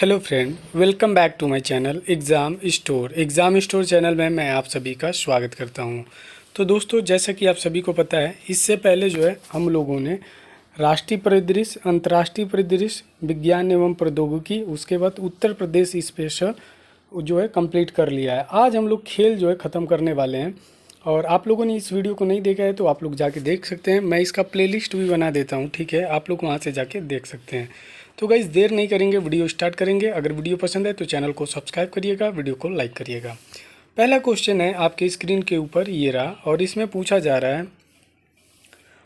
Hello friend, welcome back to my channel exam store channel में मैं आप सभी का स्वागत करता हूं। तो दोस्तों, जैसा कि आप सभी को पता है, इससे पहले जो है हम लोगों ने राष्ट्रीय परिदृश्य, अंतर्राष्ट्रीय परिदृश्य, विज्ञान एवं प्रौद्योगिकी, उसके बाद उत्तर प्रदेश स्पेशल जो है कंप्लीट कर लिया है। आज हम लोग खेल जो है ख़त्म करने वाले हैं और आप लोगों ने इस वीडियो को नहीं देखा है तो आप लोग जाके देख सकते हैं। मैं इसका प्लेलिस्ट भी बना देता हूँ, ठीक है, आप लोग वहाँ से जाके देख सकते हैं। तो गाइस, देर नहीं करेंगे, वीडियो स्टार्ट करेंगे। अगर वीडियो पसंद है तो चैनल को सब्सक्राइब करिएगा, वीडियो को लाइक करिएगा। पहला क्वेश्चन है आपके स्क्रीन के ऊपर, ये रहा, और इसमें पूछा जा रहा है,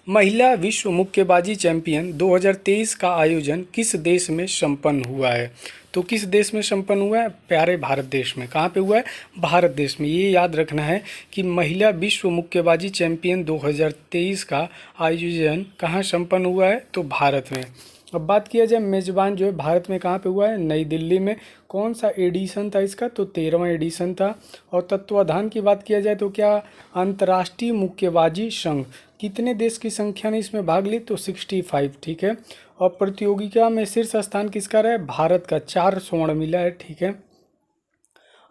महिला विश्व मुक्केबाजी चैंपियन 2023 का आयोजन किस देश में संपन्न हुआ है? तो किस देश में संपन्न हुआ है? प्यारे भारत देश में। कहाँ पे हुआ है? भारत देश में। ये याद रखना है कि महिला विश्व मुक्केबाजी चैंपियन 2023 का आयोजन कहाँ संपन्न हुआ है? तो भारत में। अब बात किया जाए मेज़बान जो है भारत में कहाँ पे हुआ है? नई दिल्ली में। कौन सा एडिशन था इसका? तो 13वां एडिशन था। और तत्वाधान की बात किया जाए तो क्या? अंतर्राष्ट्रीय मुक्केबाजी संघ। कितने देश की संख्या ने इसमें भाग ली? तो 65, ठीक है। और प्रतियोगिता में शीर्ष स्थान किसका रहा है? भारत का। 4 स्वर्ण मिला है, ठीक है।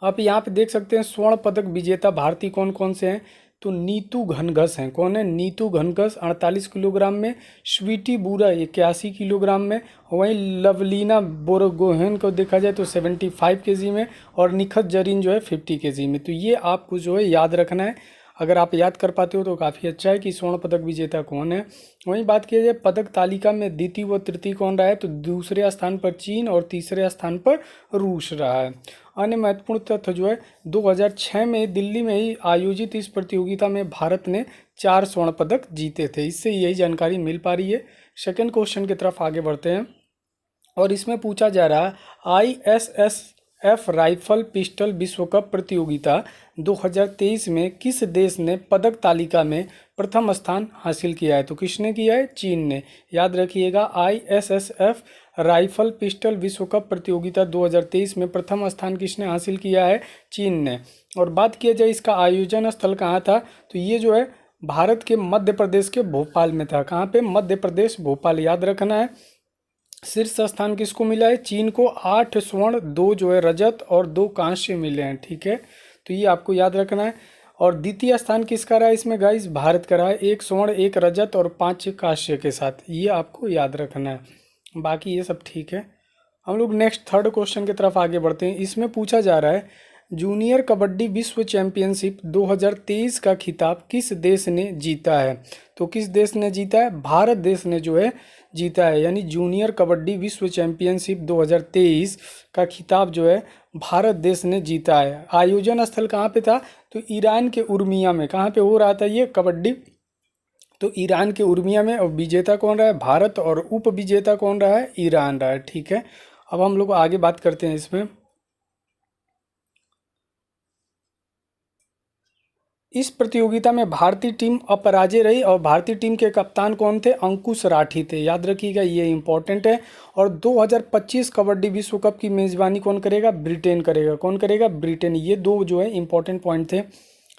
आप यहाँ पे देख सकते हैं स्वर्ण पदक विजेता भारतीय कौन कौन से हैं? तो नीतू घनघस हैं। कौन है? नीतू घनघस 48 किलोग्राम में, स्वीटी बुरा 81 किलोग्राम में, वहीं लवलीना बोरगोहेन को देखा जाए तो 75 केजी में, और निखत जरीन जो है 50 केजी में। तो ये आपको जो है याद रखना है। अगर आप याद कर पाते हो तो काफ़ी अच्छा है कि स्वर्ण पदक विजेता कौन है। वहीं बात किया जाए पदक तालिका में द्वितीय व तृतीय कौन रहा है? तो दूसरे स्थान पर चीन और तीसरे स्थान पर रूस रहा है। अन्य महत्वपूर्ण तथ्य जो है 2006 में दिल्ली में ही आयोजित इस प्रतियोगिता में भारत ने 4 स्वर्ण पदक जीते थे। इससे यही जानकारी मिल पा रही है। सेकंड क्वेश्चन की तरफ आगे बढ़ते हैं और इसमें पूछा जा रहा है, ISSF राइफल पिस्टल विश्व कप प्रतियोगिता 2023 में किस देश ने पदक तालिका में प्रथम स्थान हासिल किया है? तो किसने किया है? चीन ने। याद रखिएगा, ISSF राइफल पिस्टल विश्व कप प्रतियोगिता 2023 में प्रथम स्थान किसने हासिल किया है? चीन ने। और बात किया जाए इसका आयोजन स्थल कहाँ था? तो ये जो है भारत के मध्य प्रदेश के भोपाल में था। कहाँ पे? मध्य प्रदेश, भोपाल। याद रखना है। शीर्ष स्थान किसको मिला है? चीन को। 8 स्वर्ण, 2 जो है रजत और 2 कांस्य मिले हैं, ठीक है। तो ये आपको याद रखना है। और द्वितीय स्थान किसका रहा है इसमें गाइस? भारत का रहा है, 1 स्वर्ण, 1 रजत और 5 कांस्य के साथ। ये आपको याद रखना है। बाकी ये सब ठीक है। हम लोग नेक्स्ट थर्ड क्वेश्चन की तरफ आगे बढ़ते हैं। इसमें पूछा जा रहा है, जूनियर कबड्डी विश्व चैंपियनशिप 2023 का खिताब किस देश ने जीता है? तो किस देश ने जीता है? भारत देश ने जो है जीता है। यानी जूनियर कबड्डी विश्व चैंपियनशिप 2023 का खिताब जो है भारत देश ने जीता है। आयोजन स्थल कहाँ पे था? तो ईरान के उर्मिया में। कहाँ पे हो रहा था ये कबड्डी? तो ईरान के उर्मिया में। और विजेता कौन रहा है? भारत। और उप विजेता कौन रहा है? ईरान रहा है, ठीक है। अब हम लोग आगे बात करते हैं इसमें। इस प्रतियोगिता में भारतीय टीम अपराजय रही और भारतीय टीम के कप्तान कौन थे? अंकुश राठी थे। याद रखिएगा, ये इंपॉर्टेंट है। और 2025 कबड्डी विश्व कप की मेज़बानी कौन करेगा? ब्रिटेन करेगा। कौन करेगा? ब्रिटेन। ये दो जो है इंपॉर्टेंट पॉइंट थे।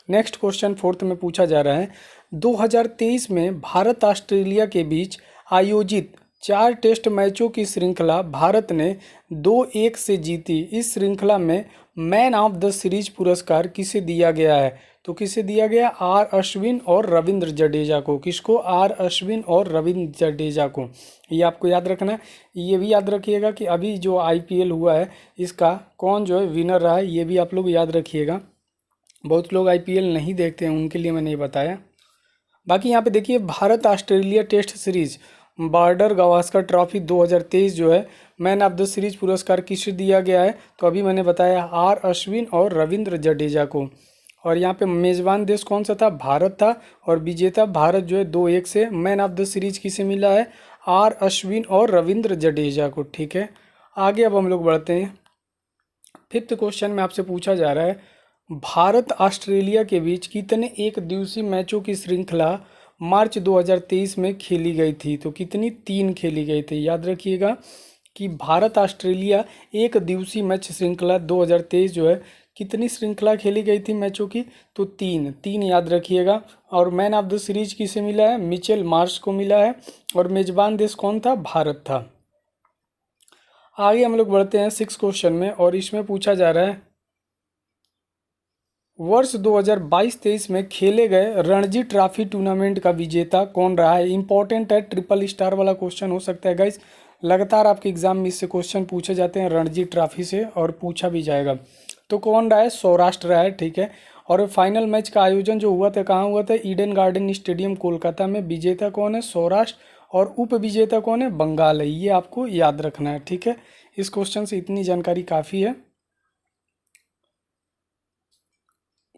नेक्स्ट क्वेश्चन फोर्थ में पूछा जा रहा है, 2023 में भारत ऑस्ट्रेलिया के बीच आयोजित 4 टेस्ट मैचों की श्रृंखला भारत ने 2-1 से जीती। इस श्रृंखला में मैन ऑफ द सीरीज पुरस्कार किसे दिया गया है? तो किसे दिया गया? आर अश्विन और रविंद्र जडेजा को। किसको? आर अश्विन और रविंद्र जडेजा को। ये आपको याद रखना है। ये भी याद रखिएगा कि अभी जो IPL हुआ है इसका कौन जो है विनर रहा है, ये भी आप लोग याद रखिएगा। बहुत लोग IPL नहीं देखते हैं, उनके लिए मैंने ये बताया। बाकी यहाँ पे देखिए, Bharat Australia test series Border Gavaskar trophy 2023 जो है मैन ऑफ द सीरीज पुरस्कार किसे दिया गया है? तो अभी मैंने बताया, आर अश्विन और रविंद्र जडेजा को। और यहाँ पे मेज़बान देश कौन सा था? भारत था। और विजेता भारत जो है 2-1 से। मैन ऑफ द सीरीज किसे मिला है? आर अश्विन और रविंद्र जडेजा को, ठीक है। आगे अब हम लोग बढ़ते हैं। फिफ्थ क्वेश्चन में आपसे पूछा जा रहा है, भारत ऑस्ट्रेलिया के बीच कितने एक दिवसीय मैचों की श्रृंखला मार्च 2023 में खेली गई थी? तो कितनी? 3 खेली गई थी। याद रखिएगा कि भारत ऑस्ट्रेलिया एक दिवसीय मैच श्रृंखला 2023 जो है कितनी श्रृंखला खेली गई थी मैचों की? तो 3 याद रखिएगा। और मैन ऑफ द सीरीज किसे मिला है? मिचेल मार्श को मिला है। और मेजबान देश कौन था? भारत था। आगे हम लोग बढ़ते हैं 6 क्वेश्चन में, और इसमें पूछा जा रहा है वर्ष 2022-23 में खेले गए रणजी ट्रॉफी टूर्नामेंट का विजेता कौन रहा है। इंपॉर्टेंट है, ट्रिपल स्टार वाला क्वेश्चन हो सकता है गाइस। लगातार आपके एग्जाम में इससे क्वेश्चन पूछे जाते हैं रणजी ट्रॉफी से, और पूछा भी जाएगा। तो कौन रहा है, सौराष्ट्र रहा है, ठीक है। और फाइनल मैच का आयोजन जो हुआ था कहाँ हुआ था, ईडन गार्डन स्टेडियम कोलकाता में। विजेता कौन है, सौराष्ट्र, और उप विजेता कौन है, बंगाल है। ये आपको याद रखना है, ठीक है। इस क्वेश्चन से इतनी जानकारी काफ़ी है।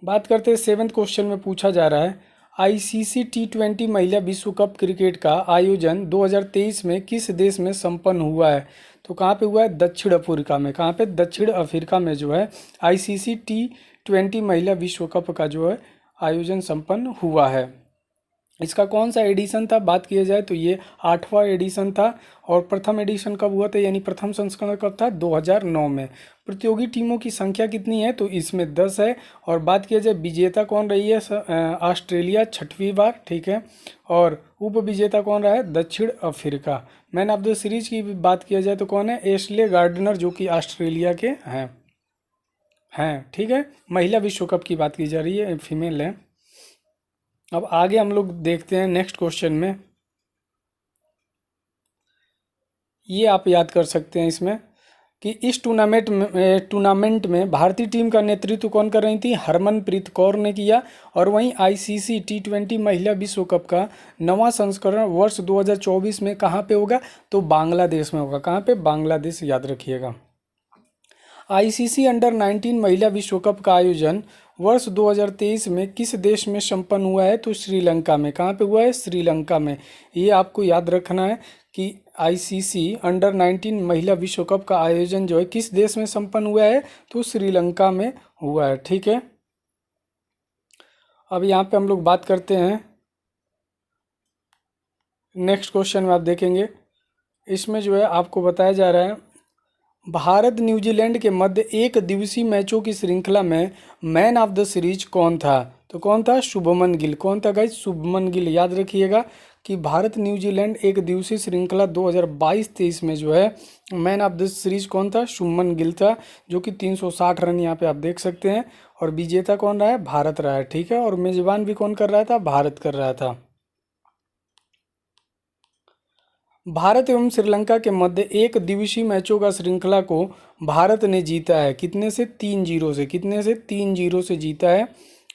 बात करते हैं 7th क्वेश्चन में पूछा जा रहा है आईसीसी T20 महिला विश्व कप क्रिकेट का आयोजन 2023 में किस देश में संपन्न हुआ है। तो कहाँ पे हुआ है, दक्षिण अफ्रीका में। कहाँ पे, दक्षिण अफ्रीका में जो है आईसीसी T20 महिला विश्व कप का जो है आयोजन संपन्न हुआ है। इसका कौन सा एडिशन था, बात किया जाए तो ये 8वां एडिशन था। और प्रथम एडिशन कब हुआ था, यानी प्रथम संस्करण कब था, 2009 में। प्रतियोगी टीमों की संख्या कितनी है, तो इसमें 10 है। और बात किया जाए विजेता कौन रही है, ऑस्ट्रेलिया 6वीं बार, ठीक है। और उप विजेता कौन रहा है, दक्षिण Africa. Man of the series की बात किया जाए तो कौन है, एशले गार्डनर, जो कि ऑस्ट्रेलिया के हैं, ठीक है। महिला विश्व कप की बात की जा रही है, फीमेल है। अब आगे हम लोग देखते हैं नेक्स्ट क्वेश्चन में। ये आप याद कर सकते हैं इसमें कि इस टूर्नामेंट में भारतीय टीम का नेतृत्व कौन कर रही थी, हरमनप्रीत कौर ने किया। और वहीं आईसीसी T20 महिला विश्व कप का 9वां संस्करण वर्ष 2024 में कहाँ पे होगा, तो बांग्लादेश में होगा। कहाँ पे, बांग्लादेश, याद रखिएगा। आईसीसी अंडर-19 महिला विश्व कप का आयोजन वर्ष 2023 में किस देश में संपन्न हुआ है, तो श्रीलंका में। कहाँ पे हुआ है, श्रीलंका में। ये आपको याद रखना है कि आईसीसी अंडर-19 महिला विश्व कप का आयोजन जो है किस देश में संपन्न हुआ है, तो श्रीलंका में हुआ है, ठीक है। अब यहाँ पे हम लोग बात करते हैं नेक्स्ट क्वेश्चन में। आप देखेंगे इसमें जो है आपको बताया जा रहा है भारत न्यूजीलैंड के मध्य एक दिवसीय मैचों की श्रृंखला में मैन ऑफ द सीरीज कौन था। तो कौन था, शुभमन गिल। कौन था गाइस, शुभमन गिल। याद रखिएगा कि भारत न्यूजीलैंड एक दिवसीय श्रृंखला 2022-23 में जो है मैन ऑफ द सीरीज कौन था, शुभमन गिल था, जो कि 360 रन यहाँ पे आप देख सकते हैं। और विजेता कौन रहा है, भारत रहा है, ठीक है। और मेजबान भी कौन कर रहा था, भारत कर रहा था। भारत एवं श्रीलंका के मध्य एक दिवसीय मैचों का श्रृंखला को भारत ने जीता है, कितने से, 3-0 से। कितने से, 3-0 से जीता है।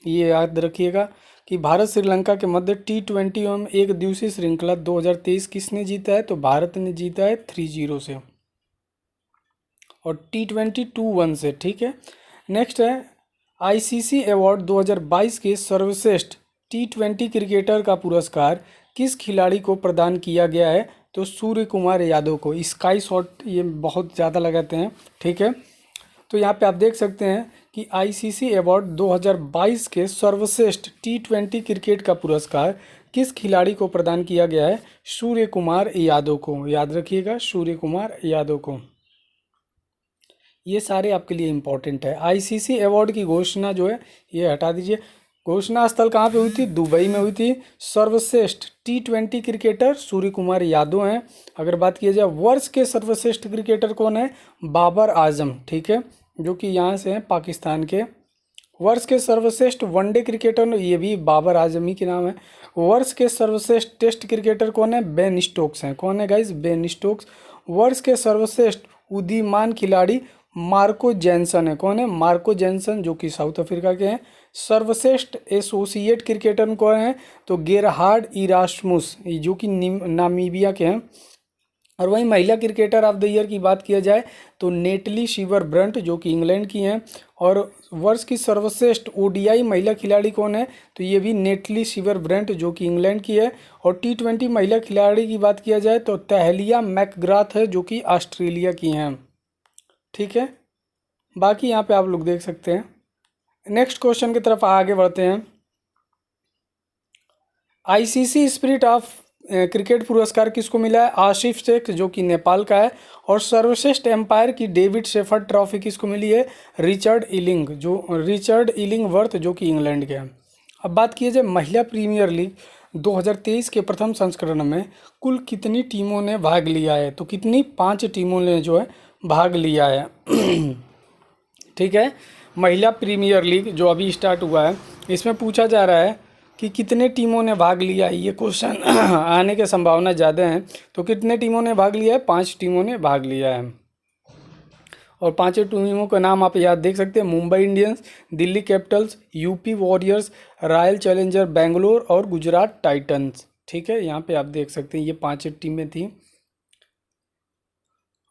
ये याद रखिएगा कि भारत श्रीलंका के मध्य T20 एवं एक दिवसीय श्रृंखला 2023 किसने जीता है, तो भारत ने जीता है 3-0 से, और T20 2-1 से, ठीक है। नेक्स्ट है आईसीसी अवार्ड 2022 के सर्वश्रेष्ठ T20 क्रिकेटर का पुरस्कार किस खिलाड़ी को प्रदान किया गया है, तो सूर्य कुमार यादव को। स्काई शॉट ये बहुत ज़्यादा लगाते हैं, ठीक है। तो यहाँ पे आप देख सकते हैं कि आईसीसी अवार्ड 2022 के सर्वश्रेष्ठ T20 क्रिकेट का पुरस्कार किस खिलाड़ी को प्रदान किया गया है, सूर्य कुमार यादव को। याद रखिएगा, सूर्य कुमार यादव को। ये सारे आपके लिए इम्पोर्टेंट है। आईसीसी अवार्ड की घोषणा जो है ये हटा दीजिए। घोषणा स्थल कहाँ पे हुई थी, दुबई में हुई थी। सर्वश्रेष्ठ T20 क्रिकेटर सूर्य कुमार यादव हैं। अगर बात किया जाए वर्ष के सर्वश्रेष्ठ क्रिकेटर कौन है, बाबर आजम, ठीक है, जो कि यहाँ से हैं पाकिस्तान के। वर्ष के सर्वश्रेष्ठ वनडे क्रिकेटर, ये भी बाबर आजम ही के नाम है। वर्ष के सर्वश्रेष्ठ टेस्ट क्रिकेटर कौन है, बेन स्टोक्स हैं। कौन है गाइस, बेन स्टोक्स। वर्ष के सर्वश्रेष्ठ उदीयमान खिलाड़ी मार्को जैनसन है। कौन है, मार्को जैनसन, जो कि साउथ अफ्रीका के हैं। सर्वश्रेष्ठ एसोसिएट क्रिकेटर कौन है, तो गेरहार्ड इरास्मुस, जो कि नामीबिया के हैं। और वहीं महिला क्रिकेटर ऑफ द ईयर की बात किया जाए तो नेटली शीवर ब्रंट, जो कि इंग्लैंड की हैं। और वर्ष की सर्वश्रेष्ठ ओडीआई महिला खिलाड़ी कौन है, तो ये भी नेटली शीवर ब्रंट, जो कि इंग्लैंड की है। और T20 महिला खिलाड़ी की बात किया जाए तो तहलिया मैकग्राथ है, जो कि ऑस्ट्रेलिया की हैं, ठीक है। बाकी यहाँ पे आप लोग देख सकते हैं। नेक्स्ट क्वेश्चन की तरफ आगे बढ़ते हैं। आईसीसी स्पिरिट ऑफ क्रिकेट पुरस्कार किसको मिला है, आसिफ शेख, जो कि नेपाल का है। और सर्वश्रेष्ठ एम्पायर की डेविड शेफर्ड ट्रॉफी किसको मिली है, रिचर्ड इलिंगवर्थ, जो कि इंग्लैंड के हैं। अब बात की जाए महिला प्रीमियर लीग 2023 के प्रथम संस्करण में कुल कितनी टीमों ने भाग लिया है, तो कितनी, 5 टीमों ने जो है भाग लिया है। ठीक है, महिला प्रीमियर लीग जो अभी स्टार्ट हुआ है, इसमें पूछा जा रहा है कि कितने टीमों ने भाग लिया है। ये क्वेश्चन आने की संभावना ज़्यादा है। तो कितने टीमों ने भाग लिया है? 5 टीमों ने भाग लिया है। और पांचों टीमों का नाम आप याद देख सकते हैं: Mumbai Indians, Delhi Capitals, UP warriors, royal challenger Bangalore और गुजरात टाइटंस। ठीक है, यहाँ पे आप देख सकते हैं ये 5 टीमें थी।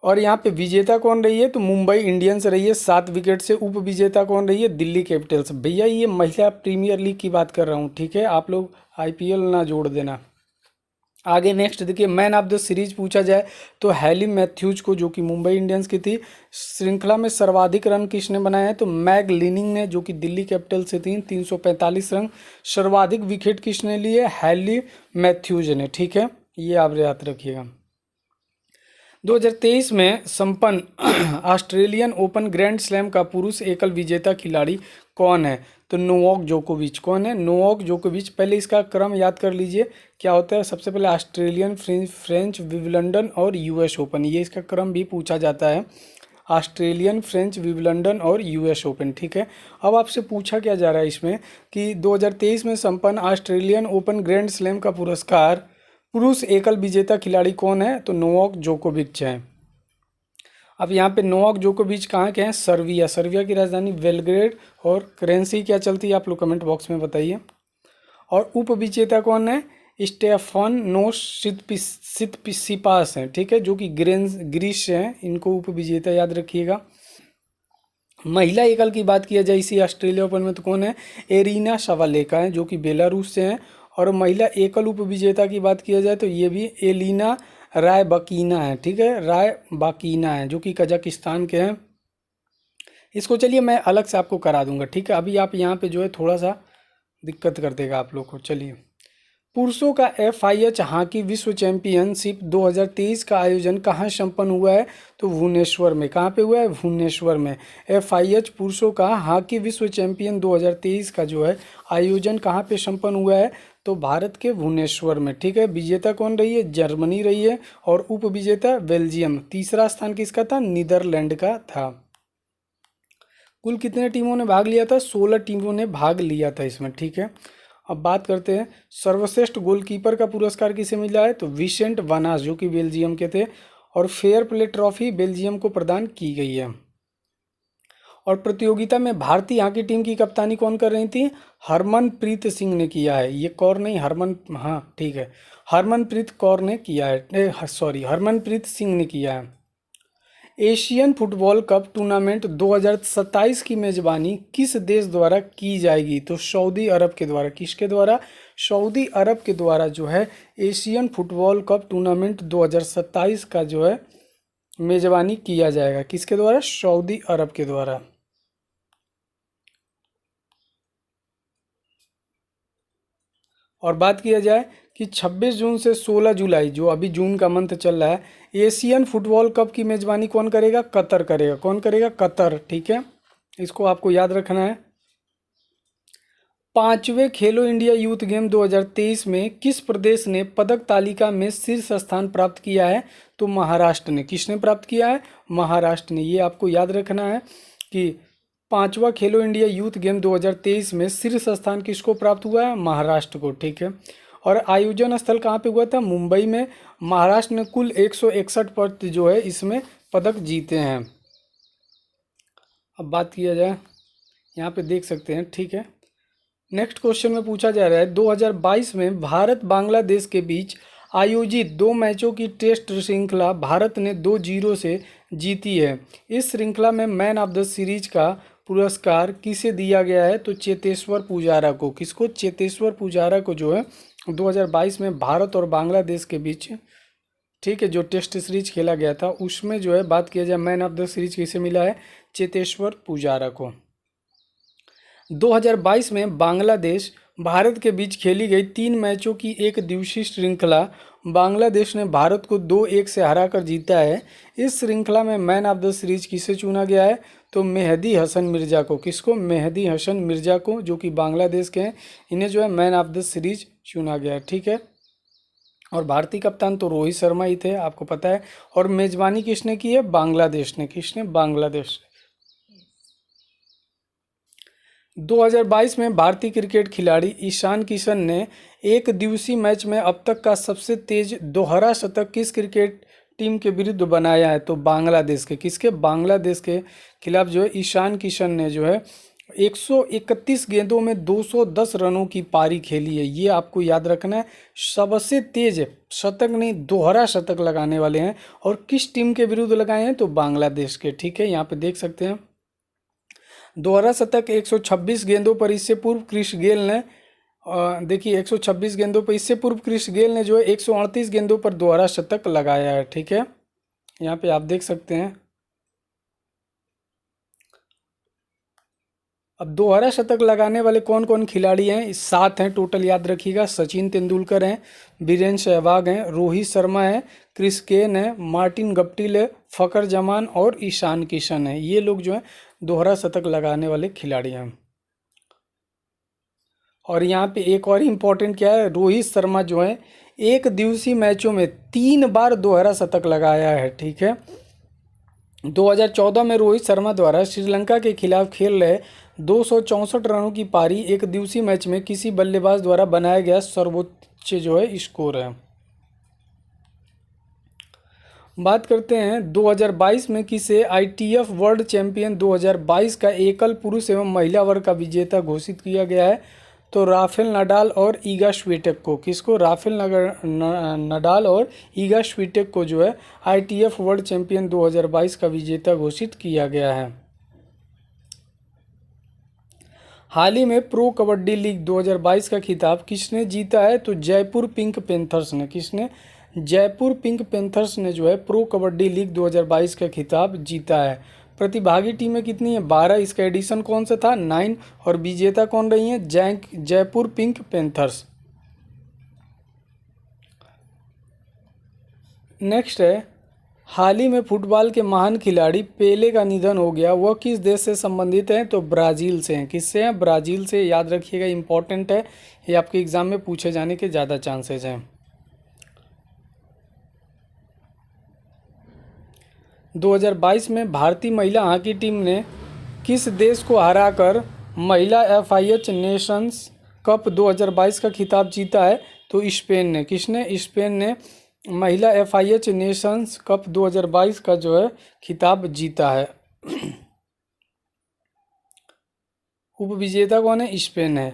और यहाँ पे विजेता कौन रही है? तो मुंबई इंडियंस रही है 7 विकेट से। उप विजेता कौन रही है? दिल्ली कैपिटल्स। भैया ये महिला प्रीमियर लीग की बात कर रहा हूँ। ठीक है, आप लोग आईपीएल ना जोड़ देना। आगे नेक्स्ट देखिए, मैन ऑफ द सीरीज पूछा जाए तो हैली मैथ्यूज को, जो कि मुंबई इंडियंस की थी। श्रृंखला में सर्वाधिक रन किसने बनाए हैं? तो मैग लिनिंग ने, जो कि दिल्ली कैपिटल से थी, 345 रन। सर्वाधिक विकेट किसने लिए? हैली मैथ्यूज ने। ठीक है, ये आप याद रखिएगा। 2023 में संपन्न ऑस्ट्रेलियन ओपन ग्रैंड स्लैम का पुरुष एकल विजेता खिलाड़ी कौन है? तो नोवाक जोकोविच। कौन है? नोवाक जोकोविच। पहले इसका क्रम याद कर लीजिए, क्या होता है। सबसे पहले ऑस्ट्रेलियन, फ्रेंच, विंबलडन और यूएस ओपन, ये इसका क्रम भी पूछा जाता है। ऑस्ट्रेलियन, फ्रेंच, विंबलडन और यूएस ओपन। ठीक है, अब आपसे पूछा क्या जा रहा है इसमें कि 2023 में संपन्न ऑस्ट्रेलियन ओपन ग्रैंड स्लैम का पुरस्कार पुरुष एकल विजेता खिलाड़ी कौन है? तो नोवाक जोकोविच है। अब यहाँ पे नोवाक जोकोविच कहाँ के हैं? सर्बिया। सर्बिया की राजधानी बेलग्रेड। और करेंसी क्या चलती है आप लोग कमेंट बॉक्स में बताइए। और उप विजेता कौन है? स्टेफानोस सितसिपास हैं। ठीक है, जो कि ग्रीस से हैं। इनको उप विजेता याद रखिएगा। महिला एकल की बात किया जाए इसी ऑस्ट्रेलिया ओपन में तो कौन है? एरिना सवालेका है, जो कि बेलारूस से हैं। और महिला एकल उप विजेता की बात किया जाए तो ये भी एलिना रायबाकिना है। ठीक है, रायबाकिना है, जो कि कजाकिस्तान के हैं। इसको चलिए मैं अलग से आपको करा दूंगा। ठीक है, अभी आप यहाँ पे जो है थोड़ा सा दिक्कत कर देगा आप लोग को। चलिए, पुरुषों का FIH हॉकी विश्व चैंपियनशिप 2023 का आयोजन कहाँ संपन्न हुआ है? तो भुवनेश्वर में। कहाँ पे हुआ है? भुवनेश्वर में। FIH पुरुषों का हॉकी विश्व चैंपियन 2023 का जो है आयोजन कहाँ पे संपन्न हुआ है? तो भारत के भुवनेश्वर में। ठीक है, विजेता कौन रही है? जर्मनी रही है। और उप विजेता बेल्जियम। तीसरा स्थान किसका था? नीदरलैंड का था। कुल कितने टीमों ने भाग लिया था? 16 टीमों ने भाग लिया था इसमें। ठीक है, अब बात करते हैं सर्वश्रेष्ठ गोलकीपर का पुरस्कार किसे मिला है? तो विसेंट वानास, जो कि बेल्जियम के थे। और फेयर प्ले ट्रॉफी बेल्जियम को प्रदान की गई है। और प्रतियोगिता में भारतीय हॉकी टीम की कप्तानी कौन कर रही थी? हरमनप्रीत सिंह ने किया है। ये कौर नहीं, हाँ ठीक है, हरमनप्रीत कौर ने किया है। सॉरी, हरमनप्रीत सिंह ने किया है। एशियन फुटबॉल कप टूर्नामेंट 2027 की मेजबानी किस देश द्वारा की जाएगी? तो सऊदी अरब के द्वारा। किसके द्वारा? सऊदी अरब के द्वारा जो है एशियन फुटबॉल कप टूर्नामेंट 2027 का जो है मेजबानी किया जाएगा। किसके द्वारा? सऊदी अरब के द्वारा। और बात किया जाए कि 26 जून से 16 जुलाई, जो अभी जून का मंथ चल रहा है, एशियन फुटबॉल कप की मेजबानी कौन करेगा? कतर करेगा। कौन करेगा? कतर। ठीक है, इसको आपको याद रखना है। 5वें खेलो इंडिया यूथ गेम 2023 में किस प्रदेश ने पदक तालिका में शीर्ष स्थान प्राप्त किया है? तो महाराष्ट्र ने। किसने प्राप्त किया है? महाराष्ट्र ने। ये आपको याद रखना है कि 5वां खेलो इंडिया यूथ गेम 2023 में शीर्ष स्थान किसको प्राप्त हुआ है? महाराष्ट्र को। ठीक है, और आयोजन स्थल कहाँ पे हुआ था? मुंबई में। महाराष्ट्र ने कुल 161 पद जो है इसमें पदक जीते हैं। अब बात किया जाए, यहाँ पे देख सकते हैं। ठीक है, नेक्स्ट क्वेश्चन में पूछा जा रहा है 2022 में भारत बांग्लादेश के बीच आयोजित 2 मैचों की टेस्ट श्रृंखला भारत ने 2-0 से जीती है। इस श्रृंखला में मैन ऑफ द सीरीज का पुरस्कार किसे दिया गया है? तो चेतेश्वर पुजारा को। किसको? चेतेश्वर पुजारा को जो है 2022 में भारत और बांग्लादेश के बीच, ठीक है, जो टेस्ट सीरीज खेला गया था उसमें जो है बात किया जाए मैन ऑफ द सीरीज किसे मिला है? चेतेश्वर पुजारा को। 2022 में बांग्लादेश भारत के बीच खेली गई 3 मैचों की एक दिवसीय श्रृंखला बांग्लादेश ने भारत को 2-1 से हराकर जीता है। इस श्रृंखला में मैन ऑफ द सीरीज किसे चुना गया है? तो मेहदी हसन मिर्जा को। किसको? मेहदी हसन मिर्जा को, जो कि बांग्लादेश के हैं। इन्हें जो है मैन ऑफ द सीरीज चुना गया है। ठीक है, और भारतीय कप्तान तो रोहित शर्मा ही थे, आपको पता है। और मेजबानी किसने की है? बांग्लादेश ने। किसने? बांग्लादेश। 2022 में भारतीय क्रिकेट खिलाड़ी ईशान किशन ने एक दिवसीय मैच में अब तक का सबसे तेज दोहरा शतक किस क्रिकेट टीम के विरुद्ध बनाया है? तो बांग्लादेश के। किसके? बांग्लादेश के खिलाफ जो है ईशान किशन ने जो है 131 गेंदों में 210 रनों की पारी खेली है। ये आपको याद रखना है। सबसे तेज शतक नहीं, दोहरा शतक लगाने वाले हैं। और किस टीम के विरुद्ध लगाए हैं? तो बांग्लादेश के। ठीक है, यहाँ पे देख सकते हैं दोहरा शतक 126 गेंदों पर। इससे पूर्व क्रिस गेल ने देखिए 126 गेंदों पर, इससे पूर्व क्रिस गेल ने जो है 138 गेंदों पर दोहरा शतक लगाया है। ठीक है, यहाँ पे आप देख सकते हैं। अब दोहरा शतक लगाने वाले कौन कौन खिलाड़ी हैं? 7 हैं टोटल, याद रखिएगा। सचिन तेंदुलकर हैं, वीरेंद्र सहवाग हैं, रोहित शर्मा है, क्रिस गेल है, मार्टिन गप्टिल है, फखर जमान और ईशान किशन है। ये लोग जो है दोहरा शतक लगाने वाले खिलाड़ी हैं। और यहाँ पे एक और इम्पोर्टेंट क्या है? रोहित शर्मा जो है एक दिवसीय मैचों में 3 बार दोहरा शतक लगाया है। ठीक है, 2014 में रोहित शर्मा द्वारा श्रीलंका के खिलाफ खेल रहे 264 रनों की पारी एक दिवसीय मैच में किसी बल्लेबाज द्वारा बनाया गया सर्वोच्च जो है स्कोर है। बात करते हैं 2022 में किसे ITF वर्ल्ड चैंपियन 2022 का एकल पुरुष एवं महिला वर्ग का विजेता घोषित किया गया है? तो राफेल नडाल और ईगा स्वीटेक को। किसको? राफेल नडाल और ईगा स्वीटेक को जो है ITF वर्ल्ड चैंपियन 2022 का विजेता घोषित किया गया है। हाल ही में प्रो कबड्डी लीग 2022 का खिताब किसने जीता है? तो जयपुर पिंक पैंथर्स ने। किसने? जयपुर पिंक पैंथर्स ने जो है प्रो कबड्डी लीग 2022 का खिताब जीता है। प्रतिभागी टीमें कितनी है? 12। इसका एडिशन कौन सा था? 9। और विजेता कौन रही है? Jaipur pink panthers. नेक्स्ट है, हाल ही में फुटबॉल के महान खिलाड़ी पेले का निधन हो गया, वह किस देश से संबंधित हैं? तो ब्राज़ील से हैं। किससे हैं? ब्राज़ील से। याद रखिएगा, इंपॉर्टेंट है, ये आपके एग्जाम में पूछे जाने के ज़्यादा चांसेस हैं। 2022 में भारतीय महिला हॉकी टीम ने किस देश को हराकर महिला FIH नेशंस कप 2022 का खिताब जीता है? तो स्पेन ने। किसने? स्पेन ने महिला FIH नेशंस कप 2022 का जो है खिताब जीता है। उपविजेता कौन है? स्पेन है।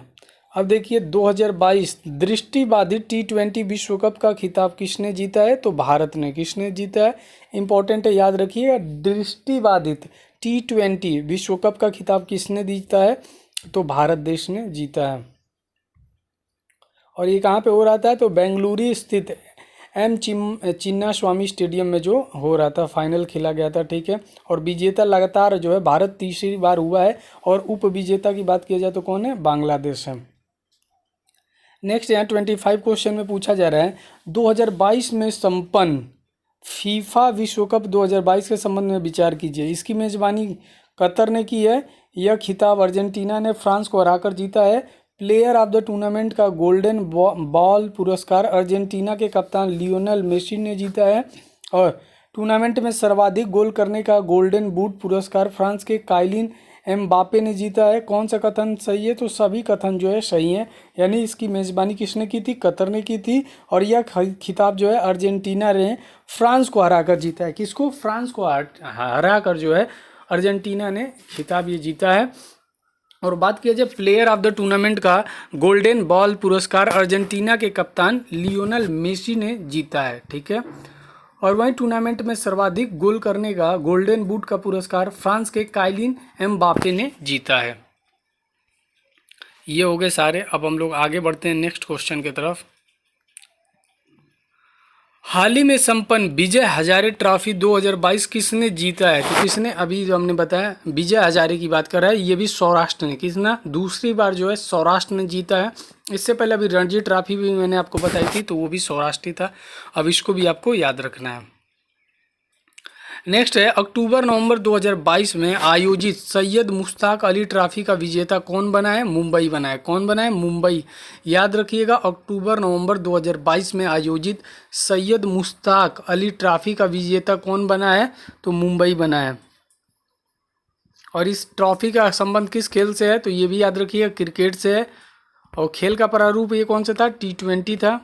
अब देखिए 2022 दृष्टिबाधित T20 विश्व कप का खिताब किसने जीता है? तो भारत ने। किसने जीता है? इंपॉर्टेंट है, याद रखिएगा। दृष्टिबाधित T20 विश्व कप का खिताब किसने जीता है? तो भारत देश ने जीता है। और ये कहाँ पे हो रहा था? तो बेंगलुरु स्थित चिन्ना स्वामी स्टेडियम में जो हो रहा था, फाइनल खेला गया था। ठीक है, और विजेता लगातार जो है भारत तीसरी बार हुआ है। और उप विजेता की बात किया जाए तो कौन है? बांग्लादेश है। नेक्स्ट यहाँ 25 क्वेश्चन में पूछा जा रहा है 2022 में संपन्न फीफा विश्व कप 2022 के संबंध में विचार कीजिए। इसकी मेजबानी कतर ने की है। यह खिताब अर्जेंटीना ने फ्रांस को हराकर जीता है। प्लेयर ऑफ द टूर्नामेंट का गोल्डन बॉल पुरस्कार अर्जेंटीना के कप्तान लियोनेल मेसी ने जीता है। और टूर्नामेंट में सर्वाधिक गोल करने का गोल्डन बूट पुरस्कार फ्रांस के काइलिन एम्बापे ने जीता है। कौन सा कथन सही है? तो सभी कथन जो है सही हैं। यानी इसकी मेज़बानी किसने की थी? कतर ने की थी। और यह खिताब जो है अर्जेंटीना ने फ्रांस को हराकर जीता है। किसको? फ्रांस को हराकर जो है अर्जेंटीना ने खिताब ये जीता है। और बात किया जाए प्लेयर ऑफ द टूर्नामेंट का गोल्डन बॉल पुरस्कार अर्जेंटीना के कप्तान लियोनेल मेसी ने जीता है। ठीक है, और वहीं टूर्नामेंट में सर्वाधिक गोल करने का गोल्डन बूट का पुरस्कार फ्रांस के काइलिन एम्बापे ने जीता है। ये हो गए सारे। अब हम लोग आगे बढ़ते हैं नेक्स्ट क्वेश्चन की तरफ। हाल ही में संपन्न विजय हजारे ट्रॉफी 2022 किसने जीता है? तो किसने? अभी जो हमने बताया विजय हजारे की बात कर रहा है, ये भी सौराष्ट्र ने। किसना? दूसरी बार जो है सौराष्ट्र ने जीता है। इससे पहले अभी रणजी ट्रॉफी भी मैंने आपको बताई थी, तो वो भी सौराष्ट्र ही था। अब इसको भी आपको याद रखना है। नेक्स्ट है अक्टूबर नवंबर 2022 में आयोजित सैयद मुश्ताक अली ट्रॉफी का विजेता कौन बना है? मुंबई बना है। कौन बना है? मुंबई। याद रखिएगा, अक्टूबर नवंबर 2022 में आयोजित सैयद मुश्ताक अली ट्रॉफी का विजेता कौन बना है? तो मुंबई बना है। और इस ट्रॉफी का संबंध किस खेल से है? तो ये भी याद रखिएगा, क्रिकेट से है। और खेल का प्रारूप ये कौन सा था? T20 था।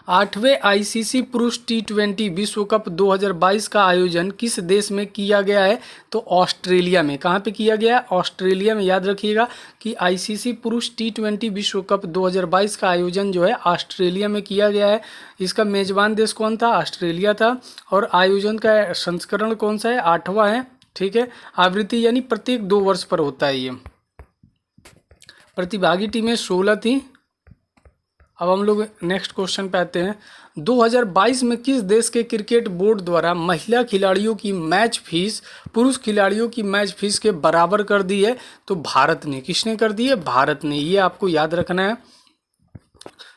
8वें आईसीसी पुरुष T20 विश्व कप 2022 का आयोजन किस देश में किया गया है? तो ऑस्ट्रेलिया में। कहाँ पे किया गया है? ऑस्ट्रेलिया में। याद रखिएगा कि आईसीसी पुरुष T20 विश्व कप 2022 का आयोजन जो है ऑस्ट्रेलिया में किया गया है। इसका मेजबान देश कौन था? ऑस्ट्रेलिया था। और आयोजन का संस्करण कौन सा है? 8वां है। ठीक है। आवृत्ति यानी प्रत्येक 2 वर्ष पर होता है ये। प्रतिभागी टीमें 16 थी। अब हम लोग नेक्स्ट क्वेश्चन पे आते हैं। 2022 में किस देश के क्रिकेट बोर्ड द्वारा महिला खिलाड़ियों की मैच फीस पुरुष खिलाड़ियों की मैच फीस के बराबर कर दी है? तो भारत ने। किसने कर दी है? भारत ने। ये आपको याद रखना है।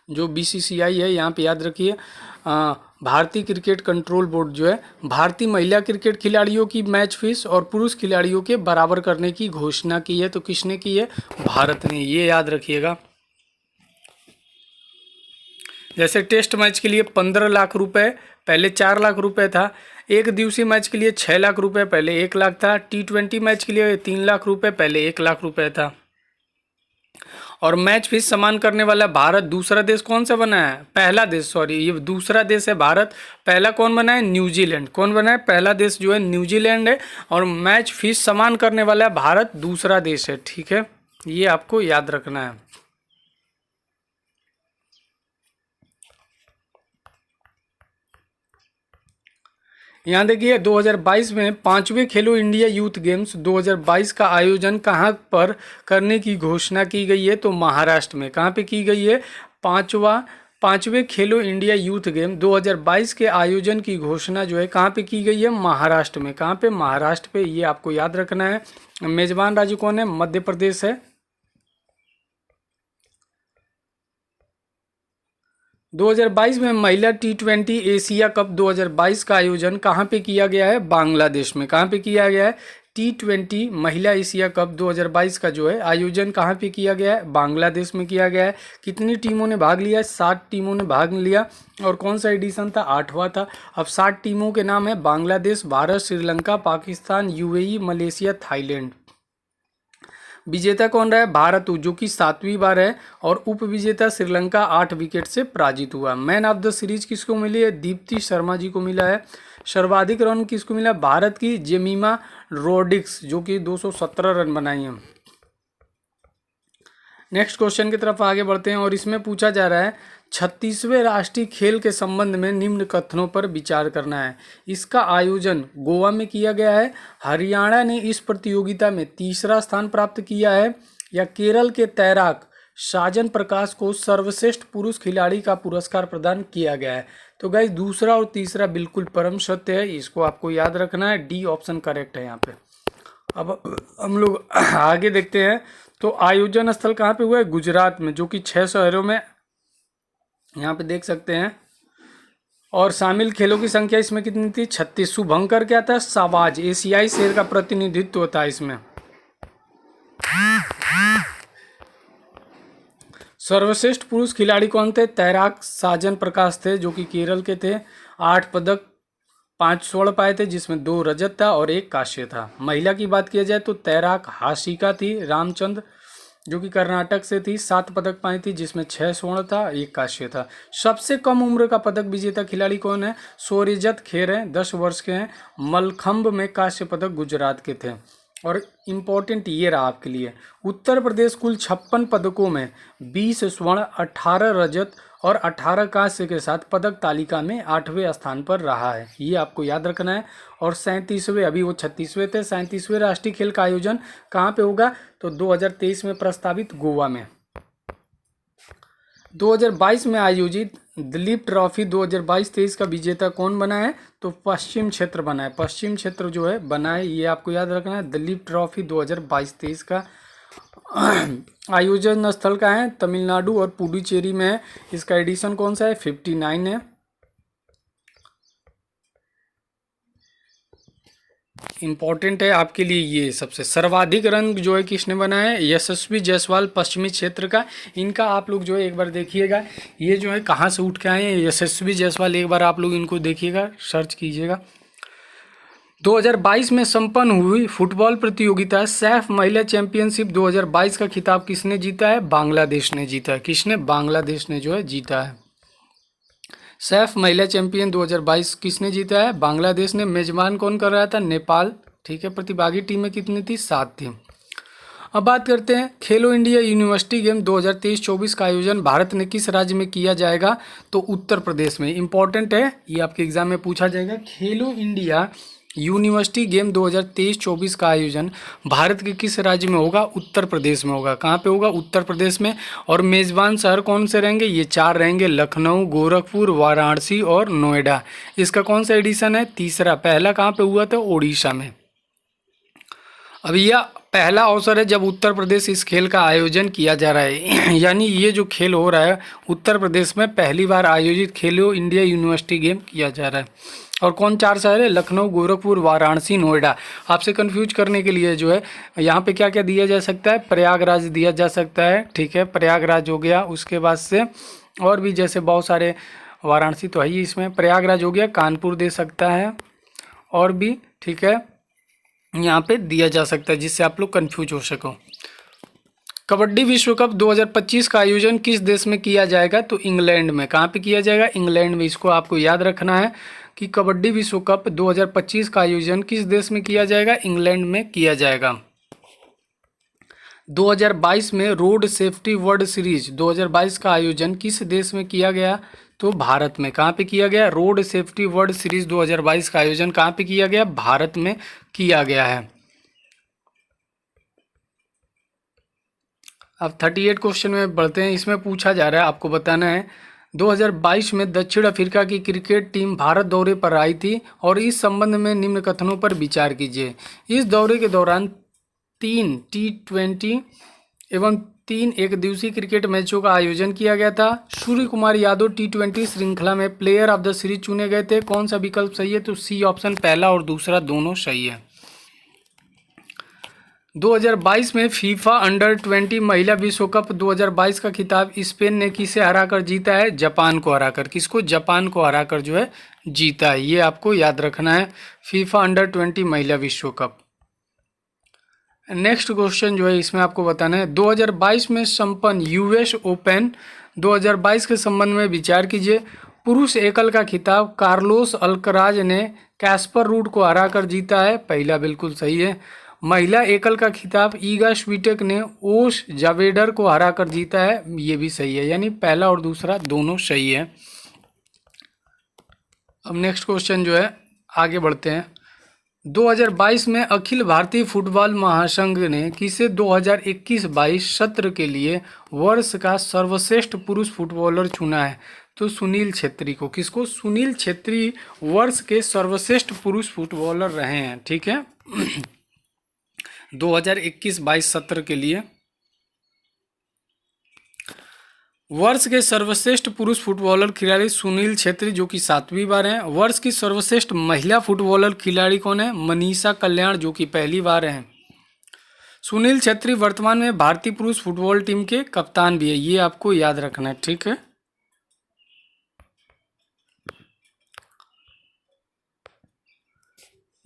जो BCCI है यहाँ पे याद रखिए, भारतीय क्रिकेट कंट्रोल बोर्ड जो है भारतीय महिला क्रिकेट खिलाड़ियों की मैच फीस और पुरुष खिलाड़ियों के बराबर करने की घोषणा की है। तो किसने की है? भारत ने। ये याद रखिएगा। जैसे टेस्ट मैच के लिए 15 लाख रुपए, पहले 4 लाख रुपए था। एक दिवसीय मैच के लिए 6 लाख रुपए, पहले 1 लाख था। T20 मैच के लिए 3 लाख रुपए, पहले 1 लाख रुपए था। और मैच फीस समान करने वाला भारत दूसरा देश कौन सा बना है? पहला देश, सॉरी, ये दूसरा देश है भारत। पहला कौन बना है? न्यूजीलैंड। कौन बना है? पहला देश जो है न्यूजीलैंड है। और मैच फीस समान करने वाला भारत दूसरा देश है। ठीक है, ये आपको याद रखना है। यहाँ देखिए 2022 में 5वें खेलो इंडिया यूथ गेम्स 2022 का आयोजन कहाँ पर करने की घोषणा की गई है? तो महाराष्ट्र में। कहाँ पे की गई है? 5वें खेलो इंडिया यूथ गेम 2022 के आयोजन की घोषणा जो है कहाँ पे की गई है? महाराष्ट्र में। कहाँ पे? महाराष्ट्र पे। ये आपको याद रखना है। मेजबान राज्य कौन है? मध्य प्रदेश है। 2022 में महिला T20 एशिया कप 2022 का आयोजन कहाँ पे किया गया है? बांग्लादेश में। कहाँ पे किया गया है? T20 महिला एशिया कप 2022 का जो है आयोजन कहाँ पे किया गया है? बांग्लादेश में किया गया है। कितनी टीमों ने भाग लिया है? 7 टीमों ने भाग लिया। और कौन सा एडिशन था? 8वां था। अब 7 टीमों के नाम है Bangladesh, Bharat, Sri Lanka, Pakistan, UAE, Malaysia, Thailand. विजेता कौन रहा है? भारत, जो कि 7वीं बार है। और उप विजेता श्रीलंका 8 विकेट से पराजित हुआ। मैन ऑफ द सीरीज किसको मिली है? दीप्ति शर्मा जी को मिला है। सर्वाधिक रन किसको मिला? भारत की जेमिमा रोड्रिग्स, जो कि 217 रन बनाई हैं। नेक्स्ट क्वेश्चन की तरफ आगे बढ़ते हैं और इसमें पूछा जा रहा है 36वें राष्ट्रीय खेल के संबंध में निम्न कथनों पर विचार करना है। इसका आयोजन गोवा में किया गया है। हरियाणा ने इस प्रतियोगिता में 3रा स्थान प्राप्त किया है। या केरल के तैराक साजन प्रकाश को सर्वश्रेष्ठ पुरुष खिलाड़ी का पुरस्कार प्रदान किया गया है। तो गाइस, दूसरा और तीसरा बिल्कुल परम सत्य है। इसको आपको याद रखना है। डी ऑप्शन करेक्ट है यहाँ पे। अब हम लोग आगे देखते हैं। तो आयोजन स्थल कहाँ पे हुआ है? गुजरात में, जो कि 6 शहरों में यहाँ पे देख सकते हैं। और शामिल खेलों की संख्या इसमें कितनी थी? 36। शुभंकर क्या था? साबाज, एशियाई शेर का प्रतिनिधित्व था इसमें। सर्वश्रेष्ठ पुरुष खिलाड़ी कौन थे? तैराक साजन प्रकाश थे, जो कि केरल के थे। 8 पदक, 5 स्वर्ण पाए थे, जिसमें 2 रजत था और 1 कांस्य था। महिला की बात किया जाए तो तैराक हाशिका थी रामचंद्र, जो कि कर्नाटक से थी। 7 पदक पाई थी, जिसमें 6 स्वर्ण था, 1 कांस्य था। सबसे कम उम्र का पदक विजेता खिलाड़ी कौन है? सूर्यजत खेर है, 10 वर्ष के हैं। मलखंब में कांस्य पदक गुजरात के थे। और इम्पोर्टेंट ये रहा आपके लिए, उत्तर प्रदेश कुल 56 पदकों में 20 स्वर्ण, 18 रजत और 18 कांस्य के साथ पदक तालिका में 8वें स्थान पर रहा है। ये आपको याद रखना है। और 37वें, अभी वो 36वें थे, 37वें राष्ट्रीय खेल का आयोजन कहाँ पे होगा? तो 2023 में प्रस्तावित गोवा में। 2022 में आयोजित दिलीप ट्रॉफी 2022-23 का विजेता कौन बना है? तो पश्चिम क्षेत्र बना है। पश्चिम क्षेत्र जो है बना है, ये आपको याद रखना है। दिलीप ट्रॉफी 2022-23 का आयोजन स्थल का है तमिलनाडु और पुडुचेरी में है। इसका एडिशन कौन सा है? 59 है। इम्पॉर्टेंट है आपके लिए ये सबसे। सर्वाधिक रन जो है किसने बनाया है? यशस्वी जायसवाल पश्चिमी क्षेत्र का। इनका आप लोग जो है एक बार देखिएगा, ये जो है कहाँ से उठ के आए हैं यशस्वी जायसवाल, एक बार आप लोग इनको देखिएगा, सर्च कीजिएगा। 2022 में संपन्न हुई फुटबॉल प्रतियोगिता सैफ महिला चैंपियनशिप 2022 का खिताब किसने जीता है? बांग्लादेश ने जीता है। किसने? बांग्लादेश ने जो है जीता है। सैफ महिला चैंपियन 2022 किसने जीता है? बांग्लादेश ने। मेजबान कौन कर रहा था? नेपाल। ठीक है, प्रतिभागी टीमें कितनी थी? 7 थी। अब बात करते हैं खेलो इंडिया यूनिवर्सिटी गेम 2023-24 का आयोजन भारत ने किस राज्य में किया जाएगा? तो उत्तर प्रदेश में। इंपॉर्टेंट है, ये आपके एग्जाम में पूछा जाएगा। खेलो इंडिया यूनिवर्सिटी गेम 2023-24 का आयोजन भारत के किस राज्य में होगा? उत्तर प्रदेश में होगा। कहाँ पे होगा? उत्तर प्रदेश में। और मेज़बान शहर कौन से रहेंगे? ये 4 रहेंगे, लखनऊ, गोरखपुर, वाराणसी और नोएडा। इसका कौन सा एडिशन है? तीसरा। पहला कहाँ पे हुआ था? ओडिशा में। अब यह पहला अवसर है जब उत्तर प्रदेश इस खेल का आयोजन किया जा रहा है यानी ये जो खेल हो रहा है उत्तर प्रदेश में पहली बार आयोजित खेलो इंडिया यूनिवर्सिटी गेम किया जा रहा है। और कौन 4 शहर है? लखनऊ, गोरखपुर, वाराणसी, नोएडा। आपसे कंफ्यूज करने के लिए जो है यहाँ पे क्या क्या दिया जा सकता है? प्रयागराज दिया जा सकता है। ठीक है, प्रयागराज हो गया। उसके बाद से और भी जैसे बहुत सारे, वाराणसी तो है ही इसमें, प्रयागराज हो गया, कानपुर दे सकता है और भी। ठीक है, यहाँ पे दिया जा सकता है जिससे आप लोग कंफ्यूज हो सको। कबड्डी विश्व कप 2025 का आयोजन किस देश में किया जाएगा? तो इंग्लैंड में। कहाँ पे किया जाएगा? इंग्लैंड में। इसको आपको याद रखना है कि कबड्डी विश्व कप 2025 का आयोजन किस देश में किया जाएगा? इंग्लैंड में किया जाएगा। 2022 में रोड सेफ्टी वर्ल्ड सीरीज 2022 का आयोजन किस देश में किया गया? तो भारत में। कहाँ पे किया गया? रोड सेफ्टी वर्ल्ड सीरीज 2022 का आयोजन कहाँ पे किया गया? भारत में किया गया है। अब 38 क्वेश्चन में बढ़ते हैं। इसमें पूछा जा रहा है, आपको बताना है 2022 में दक्षिण अफ्रीका की क्रिकेट टीम भारत दौरे पर आई थी और इस संबंध में निम्न कथनों पर विचार कीजिए। इस दौरे के दौरान 3 T20 एवं 3 एकदिवसीय क्रिकेट मैचों का आयोजन किया गया था। सूर्य कुमार यादव T20 श्रृंखला में प्लेयर ऑफ द सीरीज चुने गए थे। कौन सा विकल्प सही है? तो सी ऑप्शन, पहला और दूसरा दोनों सही है। 2022 में फीफा अंडर 20 महिला विश्व कप 2022 का खिताब स्पेन ने किसे हराकर जीता है? जापान को हराकर। किसको? जापान को हराकर जो है जीता है। ये आपको याद रखना है, फीफा अंडर 20 महिला विश्व कप। नेक्स्ट क्वेश्चन जो है इसमें आपको बताना है 2022 में संपन्न यूएस ओपन 2022 के संबंध में विचार कीजिए। पुरुष एकल का खिताब कार्लोस अल्कराज ने कैस्पर रूड को हराकर जीता है। पहला बिल्कुल सही है। महिला एकल का खिताब ईगा स्वीटेक ने ओश जावेडर को हराकर जीता है। ये भी सही है, यानी पहला और दूसरा दोनों सही है। अब नेक्स्ट क्वेश्चन जो है आगे बढ़ते हैं। 2022 में अखिल भारतीय फुटबॉल महासंघ ने किसे 2021-22 सत्र के लिए वर्ष का सर्वश्रेष्ठ पुरुष फुटबॉलर चुना है? तो सुनील छेत्री को। किसको? सुनील छेत्री वर्ष के सर्वश्रेष्ठ पुरुष फुटबॉलर रहे हैं। ठीक है 2021-22 सत्र के लिए वर्ष के सर्वश्रेष्ठ पुरुष फुटबॉलर खिलाड़ी सुनील छेत्री जो कि 7वीं बार हैं। वर्ष की सर्वश्रेष्ठ महिला फुटबॉलर खिलाड़ी कौन है? मनीषा कल्याण जो कि पहली बार हैं। सुनील छेत्री वर्तमान में भारतीय पुरुष फुटबॉल टीम के कप्तान भी है। ये आपको याद रखना है। ठीक है,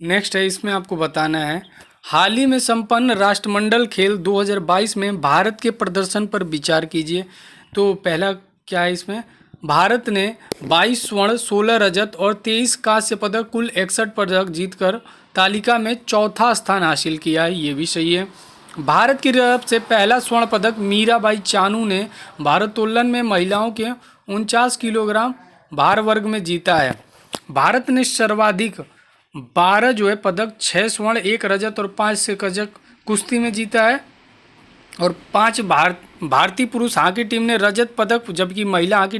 नेक्स्ट है, इसमें आपको बताना है हाल ही में संपन्न राष्ट्रमंडल खेल 2022 में भारत के प्रदर्शन पर विचार कीजिए। तो पहला क्या है इसमें? भारत ने 22 स्वर्ण, 16 रजत और 23 कांस्य पदक, कुल 61 पदक जीतकर तालिका में चौथा स्थान हासिल किया है। ये भी सही है। भारत की तरफ से पहला स्वर्ण पदक मीराबाई चानू ने भारोत्तोलन में महिलाओं के 49 किलोग्राम भार वर्ग में जीता है। भारत ने सर्वाधिक 12 जो है पदक, 6 स्वर्ण, 1 रजत और 5 रजत कुश्ती में जीता है। और 5 भारतीय पुरुष हॉकी टीम ने रजत पदक, जबकि महिला हॉकी